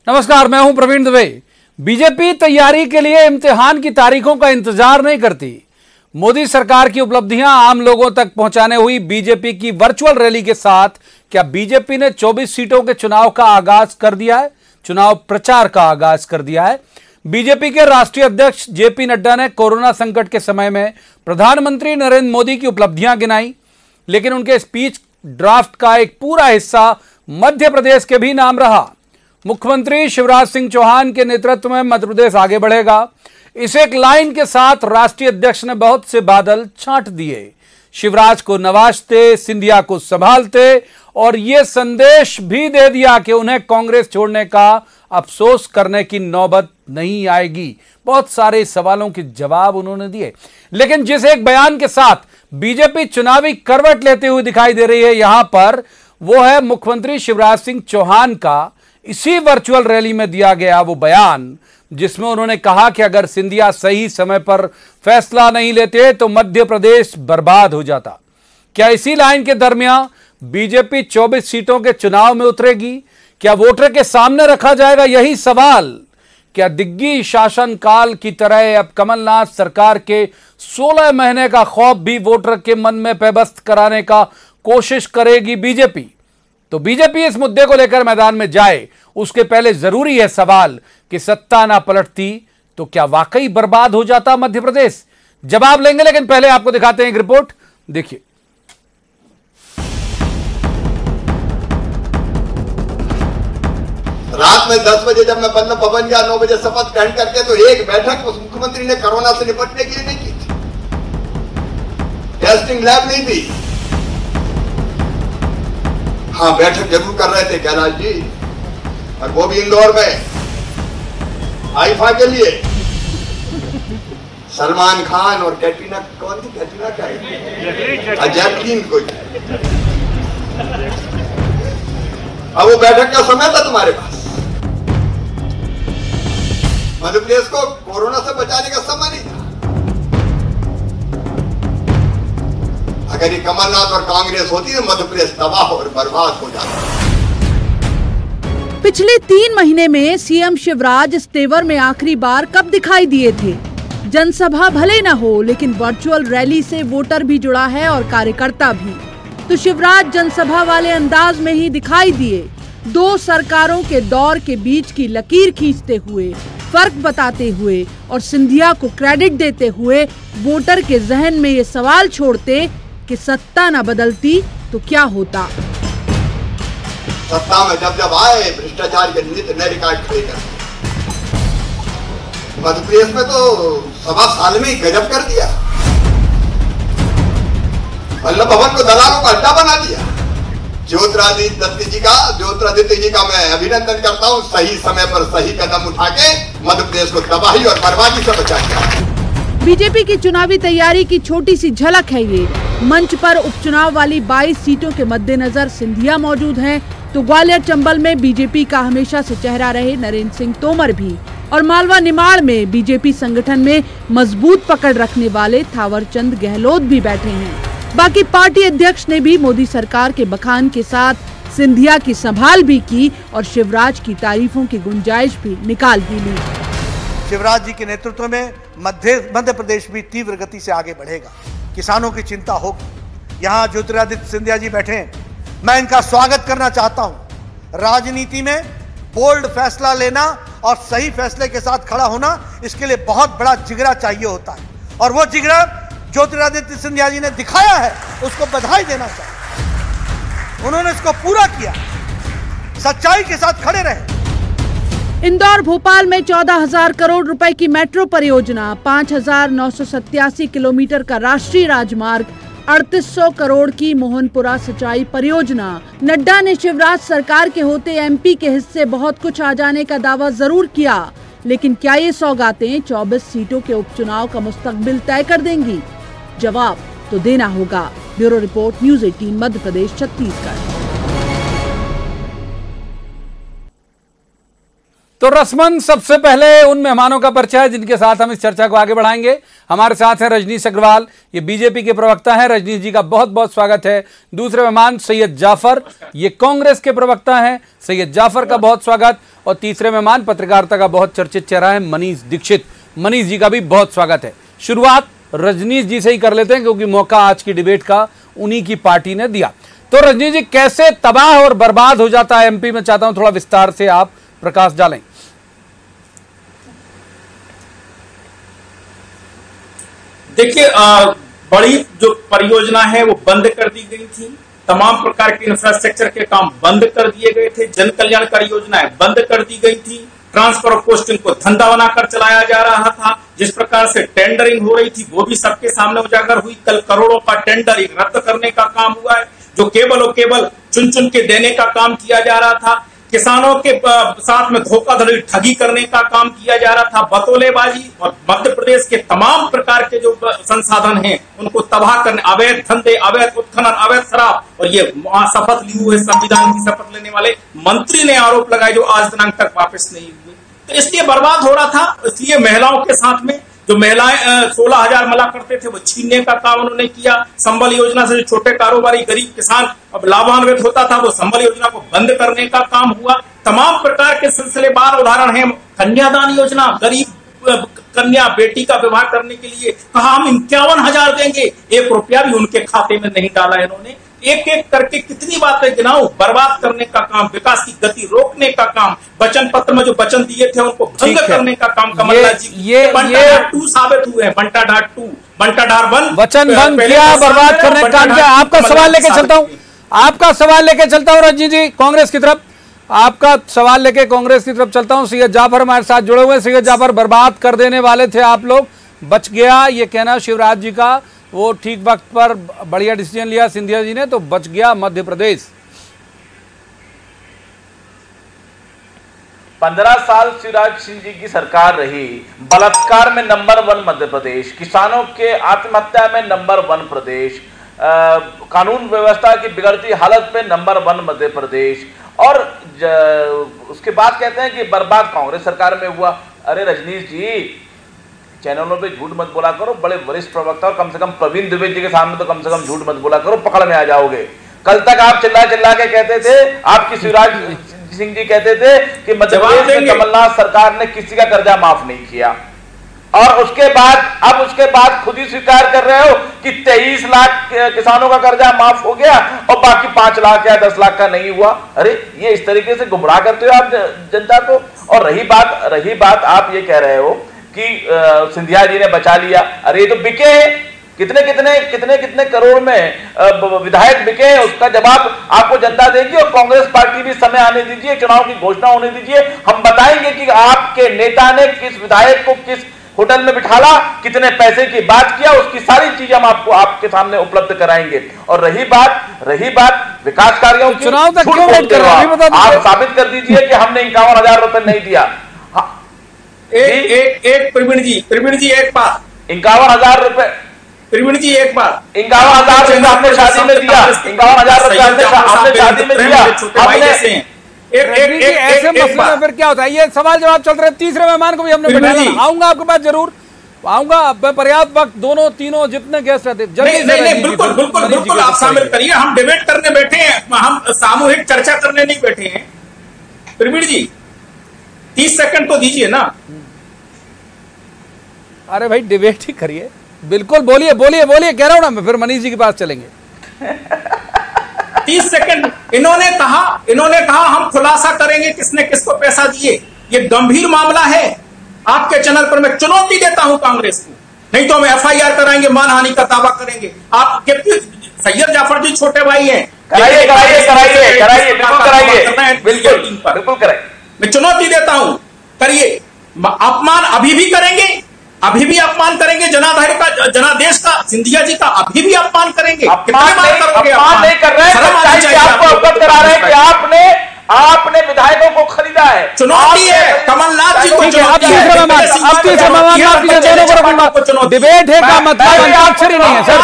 नमस्कार, मैं हूं प्रवीण दुबे। बीजेपी तैयारी के लिए इम्तिहान की तारीखों का इंतजार नहीं करती। मोदी सरकार की उपलब्धियां आम लोगों तक पहुंचाने हुई बीजेपी की वर्चुअल रैली के साथ क्या बीजेपी ने 24 सीटों के चुनाव का आगाज कर दिया है? चुनाव प्रचार का आगाज कर दिया है। बीजेपी के राष्ट्रीय अध्यक्ष जेपी नड्डा ने कोरोना संकट के समय में प्रधानमंत्री नरेंद्र मोदी की उपलब्धियां गिनाई, लेकिन उनके स्पीच ड्राफ्ट का एक पूरा हिस्सा मध्य प्रदेश के भी नाम रहा। मुख्यमंत्री शिवराज सिंह चौहान के नेतृत्व में मध्य प्रदेश आगे बढ़ेगा, इस एक लाइन के साथ राष्ट्रीय अध्यक्ष ने बहुत से बादल छांट दिए। शिवराज को नवाजते, सिंधिया को संभालते और यह संदेश भी दे दिया कि उन्हें कांग्रेस छोड़ने का अफसोस करने की नौबत नहीं आएगी। बहुत सारे सवालों के जवाब उन्होंने दिए, लेकिन जिस एक बयान के साथ बीजेपी चुनावी करवट लेते हुए दिखाई दे रही है यहां पर, वो है मुख्यमंत्री शिवराज सिंह चौहान का इसी वर्चुअल रैली में दिया गया वो बयान, जिसमें उन्होंने कहा कि अगर सिंधिया सही समय पर फैसला नहीं लेते तो मध्य प्रदेश बर्बाद हो जाता। क्या इसी लाइन के दरमियान बीजेपी 24 सीटों के चुनाव में उतरेगी? क्या वोटर के सामने रखा जाएगा यही सवाल? क्या दिग्गी शासनकाल की तरह अब कमलनाथ सरकार के 16 महीने का खौफ भी वोटर के मन में पेबस्त कराने का कोशिश करेगी बीजेपी? तो बीजेपी इस मुद्दे को लेकर मैदान में जाए, उसके पहले जरूरी है सवाल कि सत्ता ना पलटती तो क्या वाकई बर्बाद हो जाता मध्य प्रदेश? जवाब लेंगे, लेकिन पहले आपको दिखाते हैं एक रिपोर्ट, देखिए। रात में 10 बजे जब मैं बल्लभ भवन गया, 9 बजे शपथ ग्रहण करके, तो एक बैठक उस मुख्यमंत्री ने कोरोना से निपटने के लिए नहीं की थी। टेस्टिंग लैब नहीं थी। हाँ, बैठक जरूर कर रहे थे कैलाश जी, और वो भी इंदौर में आईफा के लिए। सलमान खान और कैटरीना, कौन थी कैटरीना का, जैकलीन कोई। अब वो बैठक का समय था तुम्हारे पास। मध्य प्रदेश को कोरोना से बचाने का समय नहीं था। अगर ये कमलनाथ और कांग्रेस होती तो मध्य प्रदेश तबाह और बर्बाद हो जाता। पिछले 3 महीने में सीएम शिवराज इस तेवर में आखिरी बार कब दिखाई दिए थे? जनसभा भले न हो, लेकिन वर्चुअल रैली से वोटर भी जुड़ा है और कार्यकर्ता भी। तो शिवराज जनसभा वाले अंदाज में ही दिखाई दिए, 2 सरकारों के दौर के बीच की लकीर खींचते हुए, फर्क बताते हुए और सिंधिया को क्रेडिट देते हुए वोटर के जहन में ये सवाल छोड़ते कि सत्ता न बदलती तो क्या होता। सत्ता में जब आए भ्रष्टाचार के नए रिकॉर्ड खड़े कर। मध्य प्रदेश में तो 1.25 साल में ही गजब कर दिया। बल्लभ भवन को दलालों का अड्डा बना दिया। ज्योतिरादित्य जी का मैं अभिनंदन करता हूँ। सही समय पर सही कदम उठा के मध्य प्रदेश को तबाही और बर्बादी से बचा दिया। बीजेपी की चुनावी तैयारी की छोटी सी झलक है ये। मंच पर उपचुनाव वाली 22 सीटों के मद्देनजर सिंधिया मौजूद हैं, तो ग्वालियर चंबल में बीजेपी का हमेशा से चेहरा रहे नरेंद्र सिंह तोमर भी, और मालवा निमाड़ में बीजेपी संगठन में मजबूत पकड़ रखने वाले थावरचंद गहलोत भी बैठे हैं। बाकी पार्टी अध्यक्ष ने भी मोदी सरकार के बखान के साथ सिंधिया की संभाल भी की और शिवराज की तारीफों की गुंजाइश भी निकाल भी ली। शिवराज जी के नेतृत्व में मध्य प्रदेश भी तीव्र गति से आगे बढ़ेगा। किसानों की चिंता होगी। यहाँ ज्योतिरादित्य सिंधिया जी बैठे हैं, मैं इनका स्वागत करना चाहता हूँ। राजनीति में बोल्ड फैसला लेना और सही फैसले के साथ खड़ा होना, इसके लिए बहुत बड़ा जिगरा चाहिए होता है, और वो जिगरा ज्योतिरादित्य सिंधिया जी ने दिखाया है, उसको बधाई देना चाहिए। उन्होंने इसको पूरा किया, सच्चाई के साथ खड़े रहे। इंदौर भोपाल में 14,000 करोड़ रुपए की मेट्रो परियोजना, 5,987 किलोमीटर का राष्ट्रीय राजमार्ग, 3800 करोड़ की मोहनपुरा सिंचाई परियोजना। नड्डा ने शिवराज सरकार के होते एमपी के हिस्से बहुत कुछ आ जाने का दावा जरूर किया, लेकिन क्या ये सौगातें 24 सीटों के उपचुनाव का मुस्तकबिल तय कर देंगी? जवाब तो देना होगा। Bureau report, news 18 Madhya Pradesh, Chhattisgarh. तो रस्मन सबसे पहले उन मेहमानों का परिचय है जिनके साथ हम इस चर्चा को आगे बढ़ाएंगे। हमारे साथ हैं रजनीश अग्रवाल, ये बीजेपी के प्रवक्ता हैं। रजनीश जी का बहुत बहुत स्वागत है। दूसरे मेहमान सैयद जाफर, ये कांग्रेस के प्रवक्ता हैं। सैयद जाफर का बहुत स्वागत। और तीसरे मेहमान पत्रकारिता का बहुत चर्चित चेहरा है मनीष दीक्षित। मनीष जी का भी बहुत स्वागत है। शुरुआत रजनीश जी से ही कर लेते हैं क्योंकि मौका आज की डिबेट का उन्हीं की पार्टी ने दिया। तो रजनीश जी, कैसे तबाह और बर्बाद हो जाता है एमपी में, चाहता हूं थोड़ा विस्तार से आप प्रकाश डालें। देखिए, बड़ी जो परियोजना है वो बंद कर दी गई थी। तमाम प्रकार के इंफ्रास्ट्रक्चर के काम बंद कर दिए गए थे। जन कल्याणकारी योजनाएं बंद कर दी गई थी। ट्रांसफर ऑफ पोस्टिंग को धंधा बनाकर चलाया जा रहा था। जिस प्रकार से टेंडरिंग हो रही थी वो भी सबके सामने उजागर हुई। कल करोड़ों का टेंडर रद्द करने का काम हुआ है। जो केवल और केवल चुन चुन के देने का काम किया जा रहा था। किसानों के साथ में धोखाधड़ी, ठगी करने का काम किया जा रहा था। बतौलेबाजी और मध्य प्रदेश के तमाम प्रकार के जो संसाधन हैं उनको तबाह करने, अवैध धंधे, अवैध उत्खनन, अवैध शराब, और ये शपथ लिए हुए संविधान की शपथ लेने वाले मंत्री ने आरोप लगाए जो आज दिनांक तक वापस नहीं हुए। तो इसलिए बर्बाद हो रहा था। इसलिए महिलाओं के साथ में जो महिलाएं 16,000 मिला करते थे वो छीनने का काम उन्होंने किया। संबल योजना से जो छोटे कारोबारी गरीब किसान अब लाभान्वित होता था वो संबल योजना को बंद करने का काम हुआ। तमाम प्रकार के सिलसिलेवार उदाहरण है। कन्यादान योजना, गरीब कन्या बेटी का विवाह करने के लिए कहा हम 51,000 देंगे, 1 रुपया भी उनके खाते में नहीं डाला इन्होंने। एक एक करके कितनी बातें गिनाऊं। बर्बाद करने का काम, विकास की गति रोकने का काम, वचन पत्र में जो वचन दिए थे उनको भंग करने का काम कमलनाथ जी ये बंटाधार 2 साबित हुए हैं। बंटाधार 2, बंटाधार 1 वचन भंग किया, बर्बाद करने का काम किया। आपका सवाल लेके चलता हूं, आपका सवाल लेके चलता हूं रजनी जी कांग्रेस की तरफ। आपका सवाल लेके कांग्रेस की तरफ चलता हूं। सैयद जाफर हमारे साथ जुड़े हुए हैं। सैयद जाफर, बर्बाद कर देने वाले थे आप लोग, बच गया ये कहना शिवराज जी का, वो ठीक वक्त पर बढ़िया डिसीजन लिया सिंधिया जी ने, तो बच गया मध्य प्रदेश। 15 साल शिवराज सिंह जी की सरकार रही। बलात्कार में नंबर 1 मध्य प्रदेश, किसानों के आत्महत्या में नंबर 1 प्रदेश, कानून व्यवस्था की बिगड़ती हालत पे नंबर 1 मध्य प्रदेश। और उसके बाद कहते हैं कि बर्बाद कांग्रेस सरकार में हुआ। अरे रजनीश जी, चैनलों पे झूठ मत बोला करो। बड़े वरिष्ठ प्रवक्ता और कम से कम प्रवीण दुबे जी के सामने तो कम से कम झूठ मत बोला करो, पकड़ में आ जाओगे। कल तक आप चिल्ला चिल्ला के कहते थे, आपकी शिवराज सिंह जी कहते थे कि मध्य प्रदेश में कमलनाथ सरकार ने किसी का कर्जा माफ नहीं किया, और उसके बाद खुद ही स्वीकार कर रहे हो कि 23 लाख किसानों का कर्जा माफ हो गया और बाकी 5 लाख या 10 लाख का नहीं हुआ। अरे ये इस तरीके से गुमराह करते हो आप जनता को। और रही बात आप ये कह रहे हो कि सिंधिया जी ने बचा लिया। अरे ये तो बिके हैं, कितने करोड़ में विधायक बिके हैं। उसका जवाब आपको जनता देगी। और कांग्रेस पार्टी भी समय आने दीजिए, चुनाव की घोषणा होने दीजिए, हम बताएंगे कि आपके नेता ने किस विधायक को किस होटल में बिठाला, कितने पैसे की बात किया, उसकी सारी चीजें हम आपके सामने उपलब्ध कराएंगे। और रही बात विकास कार्यों की, चुनाव तक क्यों वेट कर रहे हैं, आप साबित कर दीजिए कि हमने 51,000 रुपए नहीं दिया। एक प्रवीण जी एक बात, 51,000 रुपए, प्रवीण जी एक बात, 51,000 रुपए हमने शादी में दिया, 51,000 रुपए हमने शादी में दिया। ऐसे मसले में फिर क्या होता है? ये सवाल जवाब चल रहे हैं। तीसरे मेहमान को भी हमने बिठाया, आऊंगा आपके पास, जरूर आऊंगा। पर्याप्त वक्त दोनों तीनों जितने गेस्ट रहते नहीं, बिल्कुल आप शामिल करिए। हम डिबेट करने बैठे हैं, हम सामूहिक चर्चा करने नहीं बैठे हैं। प्रवीण जी 30 सेकंड तो दीजिए ना। अरे भाई डिबेट ही करिए, बिल्कुल बोलिए कह रहा हूं ना मैं, फिर मनीष जी के पास चलेंगे। 30 सेकंड। इन्होंने कहा हम खुलासा करेंगे किसने किसको पैसा दिए। ये गंभीर मामला है। आपके चैनल पर मैं चुनौती देता हूं कांग्रेस को, नहीं तो हम FIR कराएंगे, मानहानि का दावा करेंगे। आपके सैयद जाफर जी छोटे भाई हैं, कराइए, बिल्कुल कराइए। मैं चुनौती देता हूं, करिए। अपमान अभी भी करेंगे, अभी भी अपमान करेंगे जनादेश का, सिंधिया जी का अभी भी अपमान करेंगे। अपमान नहीं कर रहे हैं, आपको अवगत करा रहे हैं कि आपने विधायकों को खरीदा है। चुनौती है कमलनाथ जी को, डिबेट है का मतलब अंताक्षरी नहीं है सर।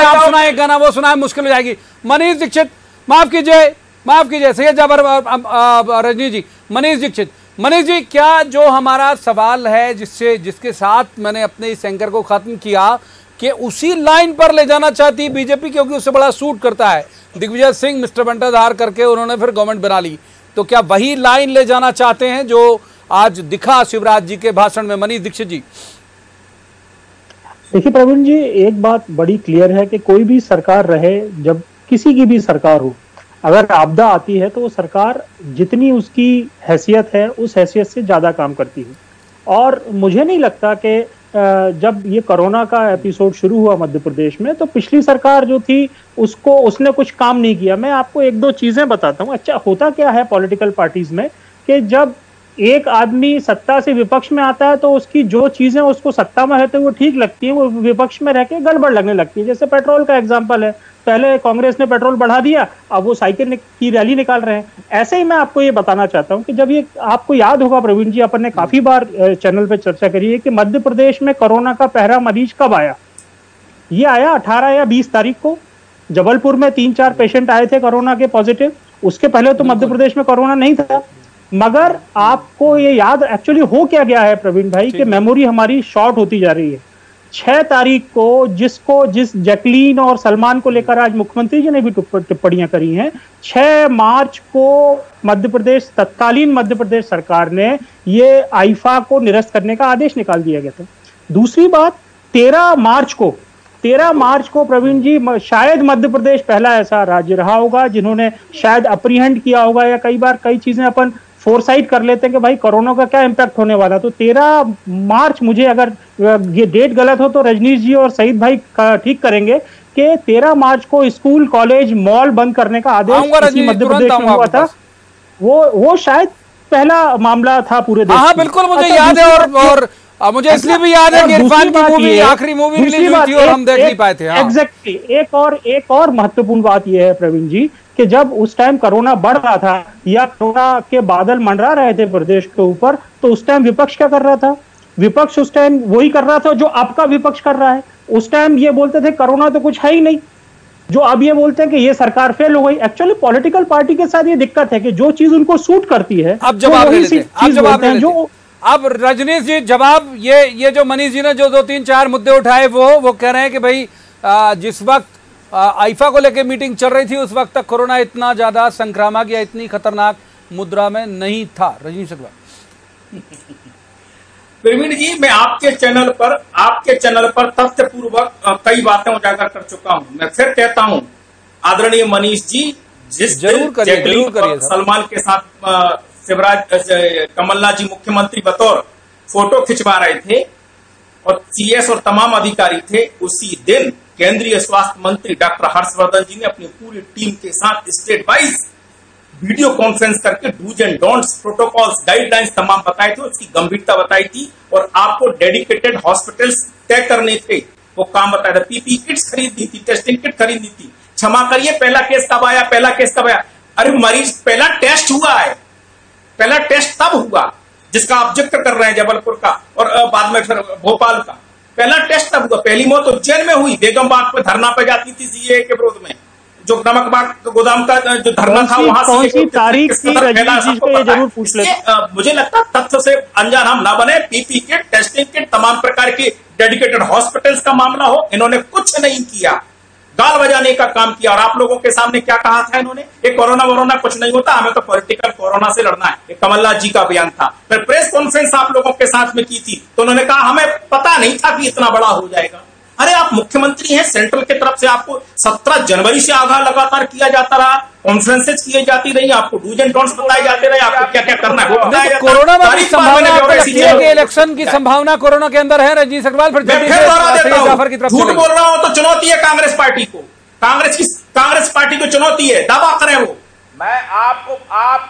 आप सुनाए गाना, वो सुनाए मुश्किल हो जाएगी। मनीष दीक्षित, माफ कीजिए, माफ कीजिए सैयद जाफर, रजनी जी, मनीष दीक्षित। मनीष जी, क्या जो हमारा सवाल है जिसके साथ मैंने अपने इस एंकर को खत्म किया कि उसी लाइन पर ले जाना चाहती है बीजेपी, क्योंकि उससे बड़ा सूट करता है दिग्विजय सिंह मिस्टर बंटाधार करके उन्होंने फिर गवर्नमेंट बना ली, तो क्या वही लाइन ले जाना चाहते हैं जो आज दिखा शिवराज जी के भाषण में? मनीष दीक्षित जी। देखिए प्रवीण जी, एक बात बड़ी क्लियर है कि कोई भी सरकार रहे, जब किसी की भी सरकार हो, अगर आपदा आती है तो वो सरकार जितनी उसकी हैसियत है उस हैसियत से ज्यादा काम करती है। और मुझे नहीं लगता कि जब ये कोरोना का एपिसोड शुरू हुआ मध्य प्रदेश में, तो पिछली सरकार जो थी उसने कुछ काम नहीं किया। मैं आपको एक दो चीजें बताता हूँ। अच्छा, होता क्या है पॉलिटिकल पार्टीज में कि जब एक आदमी सत्ता से विपक्ष में आता है तो उसकी जो चीजें उसको सत्ता में रहते वो ठीक लगती है, वो विपक्ष में रह के गड़बड़ लगने लगती है। जैसे पेट्रोल का एग्जांपल है, पहले कांग्रेस ने पेट्रोल बढ़ा दिया, अब वो साइकिल की रैली निकाल रहे हैं। ऐसे ही मैं आपको ये बताना चाहता हूं कि जब ये, आपको याद होगा प्रवीण जी, अपन ने काफी बार चैनल पे चर्चा करी है कि मध्य प्रदेश में कोरोना का पहला मरीज कब आया। ये आया 18 या 20 तारीख को। जबलपुर में 3-4 पेशेंट आए थे कोरोना के पॉजिटिव। उसके पहले तो मध्य प्रदेश में कोरोना नहीं था। मगर आपको ये याद एक्चुअली हो क्या गया है प्रवीण भाई कि मेमोरी हमारी शॉर्ट होती जा रही है। 6 तारीख को जिस जैकलीन और सलमान को लेकर आज मुख्यमंत्री जी ने भी टिप्पणियां करी हैं, 6 मार्च को तत्कालीन मध्य प्रदेश सरकार ने ये आईफा को निरस्त करने का आदेश निकाल दिया गया था। दूसरी बात, 13 मार्च को प्रवीण जी, शायद मध्य प्रदेश पहला ऐसा राज्य रहा होगा जिन्होंने शायद अप्रीहेंड किया होगा, या कई चीजें अपन फोरसाइट कर लेते हैं कि भाई कोरोना का क्या इंपैक्ट होने वाला। तो 13 मार्च, मुझे अगर ये डेट गलत हो तो रजनीश जी और सईद भाई ठीक करेंगे, कि 13 मार्च को स्कूल, कॉलेज, मॉल बंद करने का आदेश मध्य प्रदेश में हुआ था। वो शायद पहला मामला था पूरे देश। हाँ बिल्कुल, मुझे याद है। और मुझे इसलिए भी याद है कि इरफान की मूवी, आखिरी मूवी रिलीज हुई थी और हम देख नहीं पाए थे। एग्जैक्टली। एक और महत्वपूर्ण बात यह है प्रवीण जी कि जब उस टाइम कोरोना बढ़ रहा था या कोरोना के बादल मंडरा रहे थे प्रदेश के ऊपर, तो उस टाइम विपक्ष क्या कर रहा था? विपक्ष उस टाइम वही कर रहा था जो आपका विपक्ष कर रहा है। उस टाइम ये बोलते थे कोरोना तो कुछ है ही नहीं, जो अब ये बोलते हैं कि ये सरकार फेल हो गई। एक्चुअली पॉलिटिकल पार्टी के साथ ये दिक्कत है कि जो चीज उनको सूट करती है अब जवाब ले लेते हैं। अब रजनीश जी जवाब, ये जो मनीष जी ने जो 2-3-4 मुद्दे उठाए वो कह रहे हैं कि भाई जिस वक्त आईफा को लेकर मीटिंग चल रही थी उस वक्त तक कोरोना इतना ज्यादा संक्रामक या इतनी खतरनाक मुद्रा में नहीं था। रजनीश जी, प्रवीण जी, मैं आपके चैनल पर तथ्यपूर्वक कई बातें उजागर कर चुका हूं। मैं फिर कहता हूं, आदरणीय मनीष जी, जिस जरूर करिए सलमान के साथ शिवराज कमलनाथ जी मुख्यमंत्री बतौर फोटो खिंचवा रहे थे और सीएस और तमाम अधिकारी थे, उसी दिन केंद्रीय स्वास्थ्य मंत्री डॉक्टर हर्षवर्धन जी ने अपनी पूरी टीम के साथ स्टेट वाइज वीडियो कॉन्फ्रेंस करके dos and don'ts, protocols, guidelines तमाम बताए थे, उसकी गंभीरता बताई थी और आपको डेडिकेटेड हॉस्पिटल्स तय करने थे, वो काम बताया था। पीपी किट्स खरीदनी थी, टेस्टिंग किट खरीदनी थी। क्षमा करिए, पहला केस कब आया? अरे मरीज, पहला टेस्ट हुआ है, पहला टेस्ट तब हुआ जिसका आप जिक्र कर रहे हैं, जबलपुर का और बाद में फिर भोपाल का। पहला टेस्ट तब हुआ। पहली मौत उज्जैन में हुई, बेगम बाग पे धरना पे जाती थी सीए के विरोध में, जो नमक बाग गोदाम का जो धरना था वहां से तारीख जरूर पूछ ले। मुझे लगता तथ्य से अनजान हम ना बने। पीपी किट, टेस्टिंग किट, तमाम प्रकार के डेडिकेटेड हॉस्पिटल्स का मामला हो, इन्होंने कुछ नहीं किया, गाल बजाने का काम किया। और आप लोगों के सामने क्या कहा था इन्होंने? ये कोरोना वोरोना कुछ नहीं होता, हमें तो पॉलिटिकल कोरोना से लड़ना है, ये कमलनाथ जी का बयान था। फिर प्रेस कॉन्फ्रेंस आप लोगों के साथ में की थी तो उन्होंने कहा हमें पता नहीं था कि इतना बड़ा हो जाएगा। अरे आप मुख्यमंत्री हैं, सेंट्रल की तरफ से आपको 17 जनवरी से आगाह लगातार किया जाता रहा, कॉन्फ्रेंसेज की जाती रही, आपको डूज एंड डोंट्स बताए जाते रहे, आपको क्या क्या करना है वो बताया जाता। कोरोना में संभावना इलेक्शन की संभावना कोरोना के अंदर है। रजनीश अग्रवाल, फिर जाफर की तरफ झूठ बोल रहा हूं तो चुनौती है कांग्रेस पार्टी को, कांग्रेस पार्टी को चुनौती है, दावा करें वो। मैं आप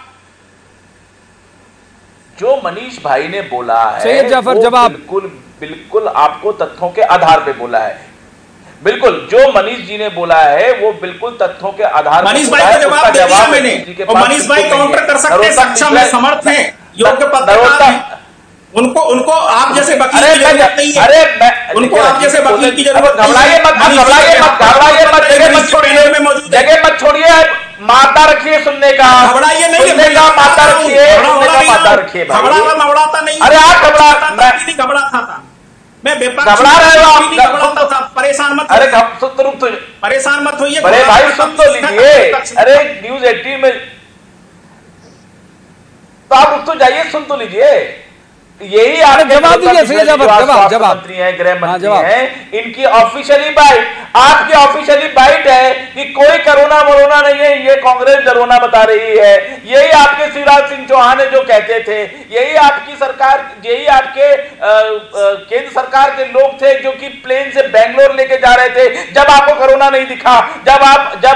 जो मनीष भाई ने बोला है जाफर, जवाब बिल्कुल आपको तथ्यों के आधार पे बोला है। बिल्कुल जो मनीष जी ने बोला है वो बिल्कुल तथ्यों के आधार पर। मनीष भाई का जवाब दे दिया मैंने, और मनीष भाई काउंटर कर सकते हैं, सक्षम है, समर्थ हैं, योग्य पत्रकार हैं। उनको आप जैसे वकील की जरूरत नहीं है। उनको आप जैसे वकील की जरूरत नहीं है। घबराइए मत, जगह मत छोड़िए। माता रखिए सुनने का, घबराइए नहीं, सुनने का माता रखिए, सुनने का माता रखिए। घबराता नहीं, अरे आप घबराता था, मैं घबरा रहे हो आप, परेशान मत, अरे रुक तो परेशान मत होइए। अरे भाई सुन तो लीजिए, अरे न्यूज 18 में तो आप रुक तो जाइए, सुन तो लीजिए। यही आपके जवाब दीजिए, जवाब मंत्री हैं, गृह मंत्री हैं, इनकी ऑफिशियली बाइट, आपकी ऑफिशियली बाइट है कि कोई कोरोना वरोना नहीं है, ये कांग्रेस डरोना बता रही है। यही आपके शिवराज सिंह चौहान जो कहते थे, यही आपकी सरकार, यही आपके केंद्र सरकार के लोग थे जो कि प्लेन से बेंगलोर लेके जा रहे थे जब आपको कोरोना नहीं दिखा। जब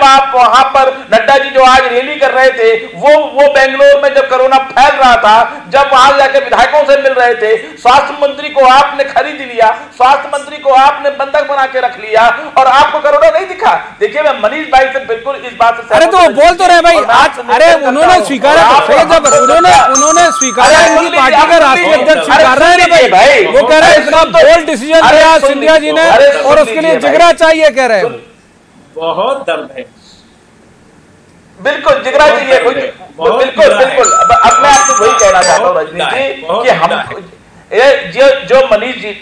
आप वहां पर नड्डा जी जो आज रैली कर रहे थे, वो बेंगलोर में जब कोरोना फैल रहा था, जब वहां जाकर विधायकों से रहे थे, स्वास्थ्य मंत्री को आपने खरीद लिया, स्वास्थ्य मंत्री को आपने बंधक बना के रख लिया और आपको कोरोना नहीं दिखा। देखिए मैं मनीष भाई से बिल्कुल इस बात से, अरे तो बोल तो रहे भाई आज, अरे उन्होंने स्वीकारा, उन्होंने स्वीकारा, उनकी पार्टी का राष्ट्रीय अध्यक्ष स्वीकार रहे हैं भाई, वो कह रहे हैं इतना बोल्ड डिसीजन लिया सिंधिया जी ने और उसके लिए जिगरा चाहिए, कह रहे हैं बहुत दर्द है, बिल्कुल जिगरा चाहिए, बिल्कुल। अब मैं आपसे वही कहना चाहता हूँ रजनी जी कि हम जो मनीष जी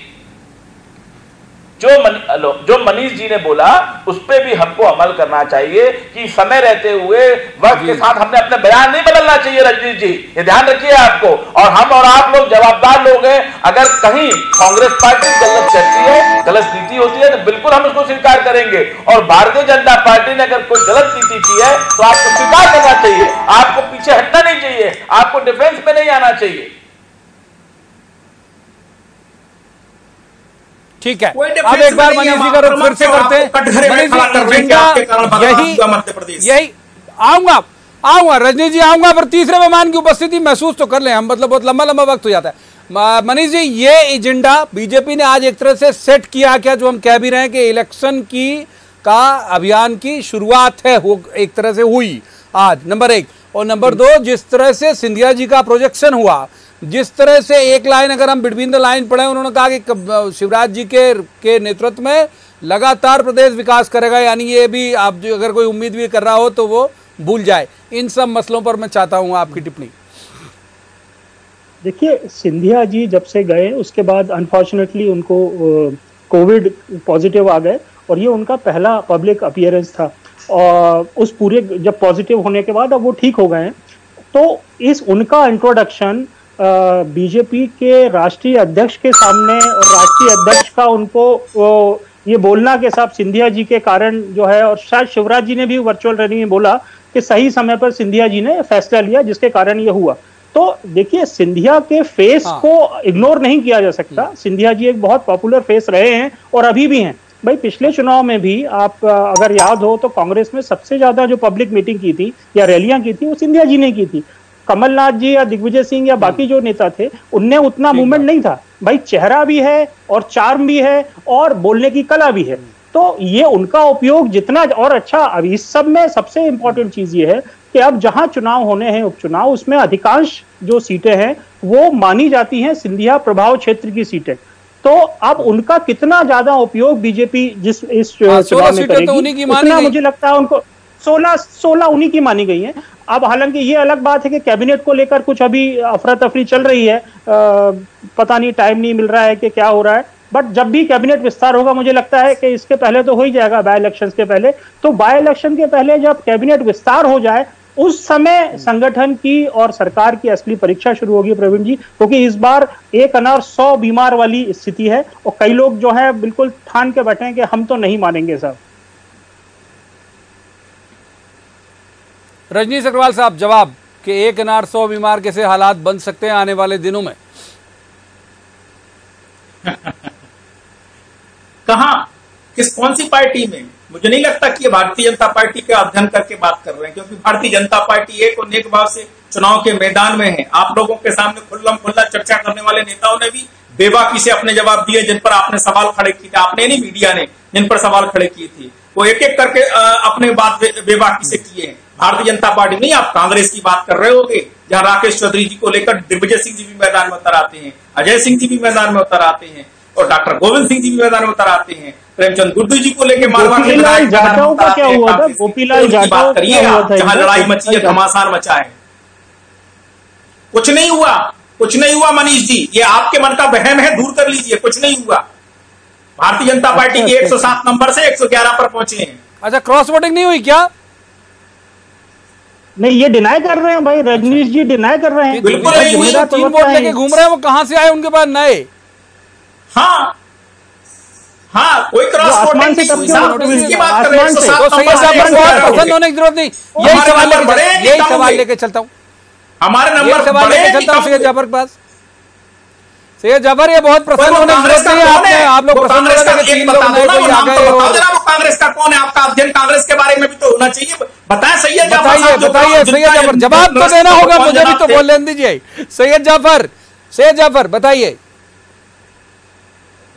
जो मनीष जी ने बोला उस पर भी हमको अमल करना चाहिए कि समय रहते हुए वक्त के साथ हमने अपने बयान नहीं बदलना चाहिए। रजनीश जी ये ध्यान रखिए आपको, और हम और आप लोग जवाबदार लोग हैं। अगर कहीं कांग्रेस पार्टी गलत करती है, गलत नीति होती है तो बिल्कुल हम उसको स्वीकार करेंगे, और भारतीय जनता पार्टी ने अगर कोई गलत नीति की है तो आपको स्वीकार करना चाहिए, आपको पीछे हटना नहीं चाहिए, आपको डिफेंस में नहीं आना चाहिए। ठीक है, अब एक बार मनीष जी का रुख फिर से करते हैं। मनीष जी यही आऊंगा रजनी जी आऊंगा, पर तीसरे मेहमान की उपस्थिति महसूस तो कर लें हम, मतलब बहुत लंबा वक्त हो जाता है। मनीष जी ये एजेंडा बीजेपी ने आज एक तरह से सेट किया क्या, जो हम कह भी रहे हैं कि इलेक्शन का अभियान की शुरुआत है, एक तरह से हुई आज, नंबर 1, और नंबर 2 जिस तरह से सिंधिया जी का प्रोजेक्शन हुआ, जिस तरह से एक लाइन अगर हम बिटवीन द लाइन पढ़े, उन्होंने कहा कि शिवराज जी के नेतृत्व में लगातार प्रदेश विकास करेगा, यानी ये भी आप अगर कोई उम्मीद भी कर रहा हो तो वो भूल जाए। इन सब मसलों पर मैं चाहता हूं आपकी टिप्पणी। देखिए सिंधिया जी जब से गए उसके बाद अनफॉर्चुनेटली उनको कोविड पॉजिटिव आ गए, और ये उनका पहला पब्लिक अपीयरेंस था, और उस पूरे जब पॉजिटिव होने के बाद अब वो ठीक हो गए हैं, तो इस उनका इंट्रोडक्शन बीजेपी के राष्ट्रीय अध्यक्ष के सामने, और राष्ट्रीय अध्यक्ष का उनको ये बोलना कि साहब सिंधिया जी के कारण जो है, और शायद शिवराज जी ने भी वर्चुअल रैली में बोला कि सही समय पर सिंधिया जी ने फैसला लिया जिसके कारण ये हुआ। तो देखिए सिंधिया के फेस को इग्नोर नहीं किया जा सकता। सिंधिया जी एक बहुत पॉपुलर फेस रहे हैं और अभी भी हैं। भाई पिछले चुनाव में भी आप अगर याद हो तो कांग्रेस में सबसे ज्यादा जो पब्लिक मीटिंग की थी या रैलियां की थी वो सिंधिया जी ने की थी। कमलनाथ जी या दिग्विजय सिंह या बाकी जो नेता थे उनने उतना मूवमेंट नहीं था। भाई चेहरा भी है और चार्म भी है और बोलने की कला भी है, तो ये उनका उपयोग जितना और अच्छा। अब इस सब में सबसे इंपॉर्टेंट चीज ये है कि अब जहां चुनाव होने हैं उपचुनाव, उसमें अधिकांश जो सीटें हैं वो मानी जाती हैं सिंधिया प्रभाव क्षेत्र की सीटें। तो अब उनका कितना ज्यादा उपयोग बीजेपी जिस इस चुनाव में करेगी, उतना मुझे लगता है उनको 16 उन्हीं की मानी गई हैं। अब हालांकि ये अलग बात है कि कैबिनेट को लेकर कुछ अभी अफरा तफरी चल रही है, पता नहीं टाइम नहीं मिल रहा है कि क्या हो रहा है, बट जब भी कैबिनेट विस्तार होगा मुझे लगता है कि इसके पहले तो हो ही जाएगा, बाय इलेक्शंस के पहले। तो बाय इलेक्शन के पहले जब कैबिनेट विस्तार हो जाए उस समय संगठन की और सरकार की असली परीक्षा शुरू होगी प्रवीण जी, क्योंकि इस बार 1 अनार 100 बीमार वाली स्थिति है और कई लोग जो है बिल्कुल ठान के बैठे हैं कि हम तो नहीं मानेंगे साहब। रजनीश अग्रवाल साहब जवाब कि 1 अनार 100 बीमार कैसे हालात बन सकते हैं आने वाले दिनों में? कहां कौन सी पार्टी में? मुझे नहीं लगता कि ये भारतीय जनता पार्टी का अध्ययन करके बात कर रहे हैं, क्योंकि भारतीय जनता पार्टी एक और नेक भाव से चुनाव के मैदान में है। आप लोगों के सामने खुल्लम खुल्ला चर्चा करने वाले नेताओं ने भी बेबाकी से अपने जवाब दिए जिन पर आपने सवाल खड़े किए थे। आपने नहीं, मीडिया ने जिन पर सवाल खड़े किए थे वो एक एक करके अपने बात बेबाकी से किए हैं। भारतीय जनता पार्टी नहीं, आप कांग्रेस की बात कर रहे होगे, जहां राकेश चौधरी जी को लेकर दिग्विजय सिंह जी भी मैदान में उतर आते हैं, अजय सिंह जी भी मैदान में उतर आते हैं, और डॉक्टर गोविंद सिंह जी भी मैदान में उतर आते हैं, प्रेमचंद गुड्डू जी को लेकर मारवाड़ के गोपीलाल जाटव का क्या हुआ था? गोपीलाल जाटव बात करिएगा जहां लड़ाई मची है, घमासान मचा है। कुछ नहीं हुआ, कुछ नहीं हुआ मनीष जी, ये आपके मन का वहम है, दूर कर लीजिए, कुछ नहीं हुआ। भारतीय जनता पार्टी के 107 नंबर से 111 पर पहुंचे हैं। अच्छा, क्रॉस वोटिंग नहीं हुई क्या? नहीं, ये डिनाई कर रहे हैं भाई, रजनीश जी डिनाई कर रहे हैं। बिल्कुल नहीं हुई। 3 वोट लेके घूम रहे हैं, वो कहां से आए उनके पास नए? हाँ हाँ, कोई क्रॉस वोटिंग नहीं हुई, इसकी बात कर रहे हैं। 107 सैयद जाफर बहुत पसंद होने की जरूरत नहीं, यही सवाल लेके चलता हूँ, हमारे नंबर सवाल लेके चलता हूँ सैयद जाफर के पास। सैयद जाफर, ये बहुत प्रसन्न होने की जरूरत नहीं है, आप लोग प्रसन्न कांग्रेस का कौन है? आपका अध्ययन कांग्रेस के बारे में भी तो होना चाहिए, बताएं सैयद जाफर। बताइए सैयद जाफर, जवाब तो देना होगा, मुझे भी तो बोलने दीजिए। सैयद जाफर बताइए।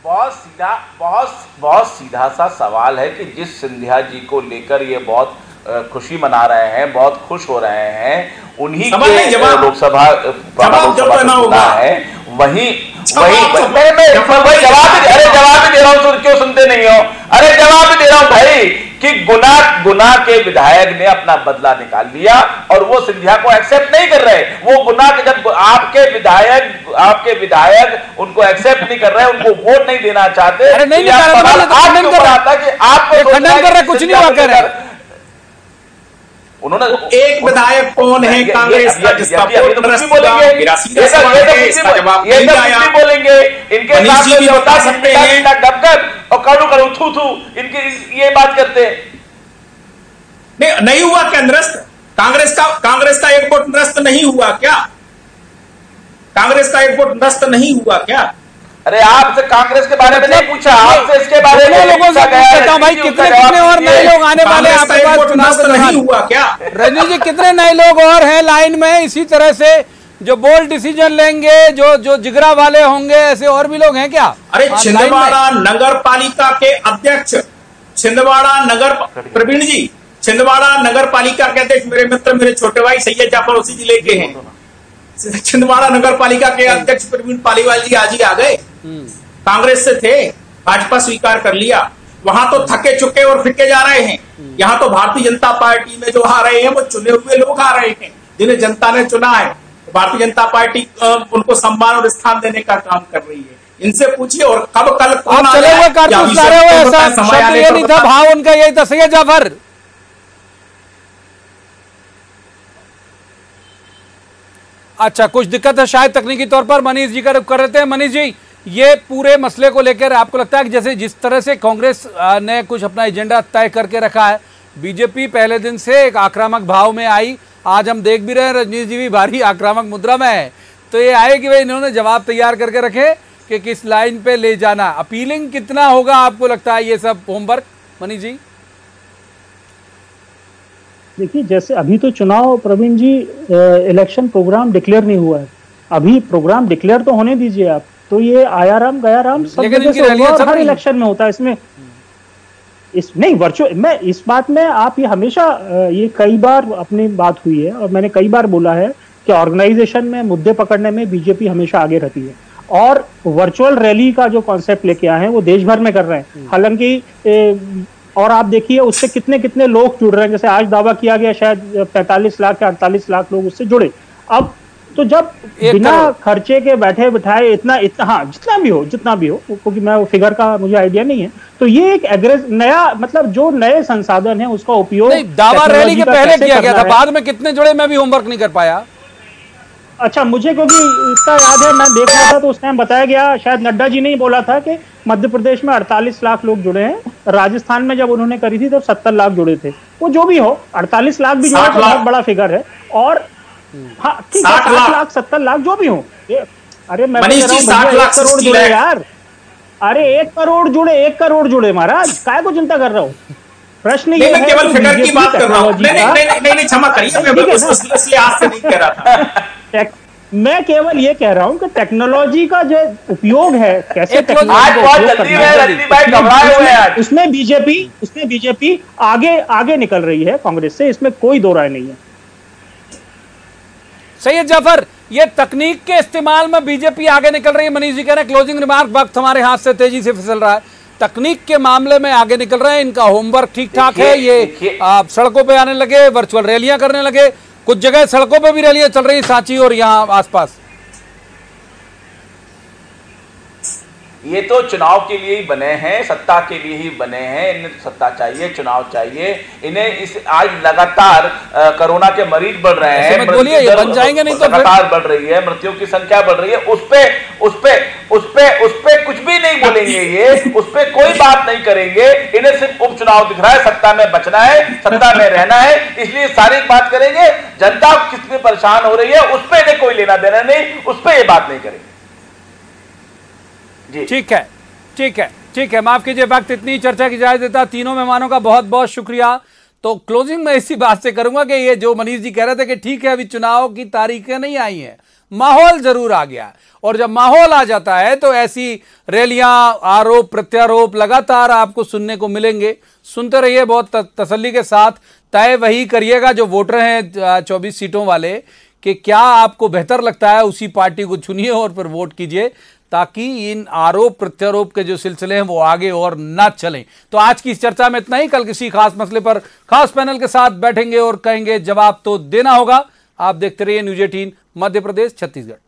बहुत सीधा सा सवाल है कि जिस सिंधिया जी को लेकर ये बहुत खुशी मना रहे हैं, बहुत खुश हो रहे हैं, उन्हीं के लोकसभा है, वही जवाब भी दे रहा हूं, तो क्यों सुनते नहीं हो? अरे जवाब भी दे रहा हूं भाई कि गुना के विधायक ने अपना बदला निकाल लिया और वो सिंधिया को एक्सेप्ट नहीं कर रहे। वो गुना के, जब आपके विधायक उनको एक्सेप्ट नहीं कर रहे, उनको वोट नहीं देना चाहते, अरे नहीं निकाल रहा, आपको खंडन कर रहा, कुछ नहीं हुआ कह रहे। उन्होंने एक विधायक कौन है कांग्रेस का जिसका वोट नष्ट हुआ? बोलेंगे इनके साथ बता सकते हैं और करू थू इनकी ये बात करते हैं। नहीं हुआ क्या नष्ट? कांग्रेस का एक वोट नष्ट नहीं हुआ क्या? कांग्रेस का एक वोट नष्ट नहीं हुआ क्या? अरे आपसे कांग्रेस के बारे में नहीं पूछा, आपसे इसके बारे में लोगों से पूछता भाई, कितने और नए लोग आने वाले हैं आपके पास चुनाव के दौरान? हुआ क्या रजनीश जी, कितने नए लोग और हैं लाइन में इसी तरह से जो बोल्ड डिसीजन लेंगे, जो जिगरा वाले होंगे, ऐसे और भी लोग हैं क्या? अरे छिंदवाड़ा नगर पालिका के अध्यक्ष, छिंदवाड़ा नगर, प्रवीण जी, छिंदवाड़ा नगर पालिका के अध्यक्ष मेरे मित्र, मेरे छोटे भाई सैयद जाफर उसी जिले के हैं। छिंदवाड़ा नगर पालिका के अध्यक्ष प्रवीण पालीवाल जी आज ही आ गए, कांग्रेस से थे, भाजपा स्वीकार कर लिया। वहां तो थके चुके और फिके जा रहे हैं, यहाँ तो भारतीय जनता पार्टी में जो आ रहे हैं वो चुने हुए लोग आ रहे हैं, जिन्हें जनता ने चुना है। भारतीय जनता पार्टी उनको सम्मान और स्थान देने का काम कर रही है। इनसे पूछिए और कब कल आप चले हुए कारतूस ला रहे हो, ऐसा शब्द ये नहीं था, भाव उनका यही था। सैयद जाफर, अच्छा कुछ दिक्कत है शायद तकनीकी तौर पर, मनीष जी का रुख कर रहे थे। मनीष जी, ये पूरे मसले को लेकर आपको लगता है कि जैसे जिस तरह से कांग्रेस ने कुछ अपना एजेंडा तय करके रखा है, बीजेपी पहले दिन से एक आक्रामक भाव में आई, आज हम देख भी रहे हैं रजनीश जी भी भारी आक्रामक मुद्रा में है, तो ये आए कि भाई इन्होंने जवाब तैयार करके रखे कि किस लाइन पे ले जाना। अपीलिंग कितना होगा आपको लगता है ये सब होमवर्क, मनीष जी? देखिए, जैसे अभी तो चुनाव, प्रवीण जी, इलेक्शन प्रोग्राम डिक्लेयर नहीं हुआ है, अभी प्रोग्राम डिक्लेयर तो होने दीजिए आप। तो ये आया राम गया राम सब जगह से होगा और हर इलेक्शन में होता है। इसमें नहीं वर्चुअल, मैं इस बात में आप ये हमेशा ये कई बार अपनी बात हुई है और मैंने कई बार बोला है कि ऑर्गेनाइजेशन में मुद्दे पकड़ने में बीजेपी हमेशा आगे रहती है, और वर्चुअल रैली का जो कॉन्सेप्ट लेके आए हैं वो देश भर में कर रहे हैं। हालांकि और आप देखिए उससे कितने कितने लोग जुड़ रहे हैं, जैसे आज दावा किया गया शायद 45 लाख या 48 लाख लोग उससे जुड़े। अब तो जब बिना खर्चे के बैठे बिठाए इतना हाँ जितना भी हो, क्योंकि मैं वो फिगर का मुझे आइडिया नहीं है, तो ये एक नया मतलब जो नए संसाधन है उसका उपयोग दावा रैली के पहले किया गया था, बाद में कितने जुड़े मैं भी होमवर्क नहीं कर पाया। अच्छा, मुझे क्योंकि इतना याद है, मैं देख रहा था तो उस टाइम बताया गया, शायद नड्डा जी ने ही बोला था कि मध्य प्रदेश में 48 लाख लोग जुड़े हैं, राजस्थान में जब उन्होंने करी थी तब 70 लाख जुड़े थे। वो जो भी हो, 48 लाख भी जुड़े तो बहुत बड़ा फिगर है। और हाँ ठीक है, 60 लाख 70 लाख जो भी हो, अरे मैं 1 करोड़ जुड़े यार, अरे 1 करोड़ जुड़े महाराज, काय को चिंता कर रहा हूँ? प्रश्न ये है, केवल फिगर की बात कर रहा हूँ। नहीं क्षमा करिए, मैं इसलिए आज से नहीं कह रहा था। मैं केवल ये कह रहा हूं कि टेक्नोलॉजी का जो उपयोग है, कैसे उसमें बीजेपी आगे निकल रही है कांग्रेस से, इसमें कोई दो राय नहीं है। सैयद जाफर, ये तकनीक के इस्तेमाल में बीजेपी आगे निकल रही है। मनीष जी कह रहे हैं क्लोजिंग रिमार्क, वक्त हमारे हाथ से तेजी से फिसल रहा है, तकनीक के मामले में आगे निकल रहे हैं, इनका होमवर्क ठीक ठाक है। ये आप सड़कों पे आने लगे, वर्चुअल रैलियां करने लगे, कुछ जगह सड़कों पे भी रैलियां चल रही, सांची और यहाँ आसपास। ये तो चुनाव के लिए ही बने हैं, सत्ता के लिए ही बने हैं। इन्हें सत्ता चाहिए, चुनाव चाहिए इन्हें। इस आज लगातार कोरोना के मरीज बढ़ रहे हैं, बोलिए ये बन जाएंगे नहीं तो लगातार बढ़ रही है, मृत्यु की संख्या बढ़ रही है। उस पे कुछ भी नहीं बोलेंगे ये, उस पे कोई बात नहीं करेंगे। इन्हें सिर्फ उपचुनाव दिख रहा है, सत्ता में बचना है, सत्ता में रहना है, इसलिए सारी बात करेंगे। जनता किस पे परेशान हो रही है उस पे इन्हें कोई लेना देना नहीं, उस पे ये बात नहीं करेंगे। ठीक है, ठीक है, ठीक है, माफ कीजिए, वक्त इतनी चर्चा की इजाजत देता। तीनों मेहमानों का बहुत बहुत शुक्रिया। तो क्लोजिंग में इसी बात से करूंगा कि ये जो मनीष जी कह रहे थे कि ठीक है अभी चुनाव की तारीखें नहीं आई हैं, माहौल जरूर आ गया, और जब माहौल आ जाता है तो ऐसी रैलियां, आरोप प्रत्यारोप लगातार आपको सुनने को मिलेंगे। सुनते रहिए बहुत तसल्ली के साथ, तय वही करिएगा जो वोटर हैं 24 सीटों वाले, कि क्या आपको बेहतर लगता है उसी पार्टी को चुनिए और फिर वोट कीजिए, ताकि इन आरोप प्रत्यारोप के जो सिलसिले हैं वो आगे और ना चलें। तो आज की इस चर्चा में इतना ही। कल किसी खास मसले पर खास पैनल के साथ बैठेंगे और कहेंगे जवाब तो देना होगा। आप देखते रहिए न्यूज़ 18 मध्य प्रदेश छत्तीसगढ़।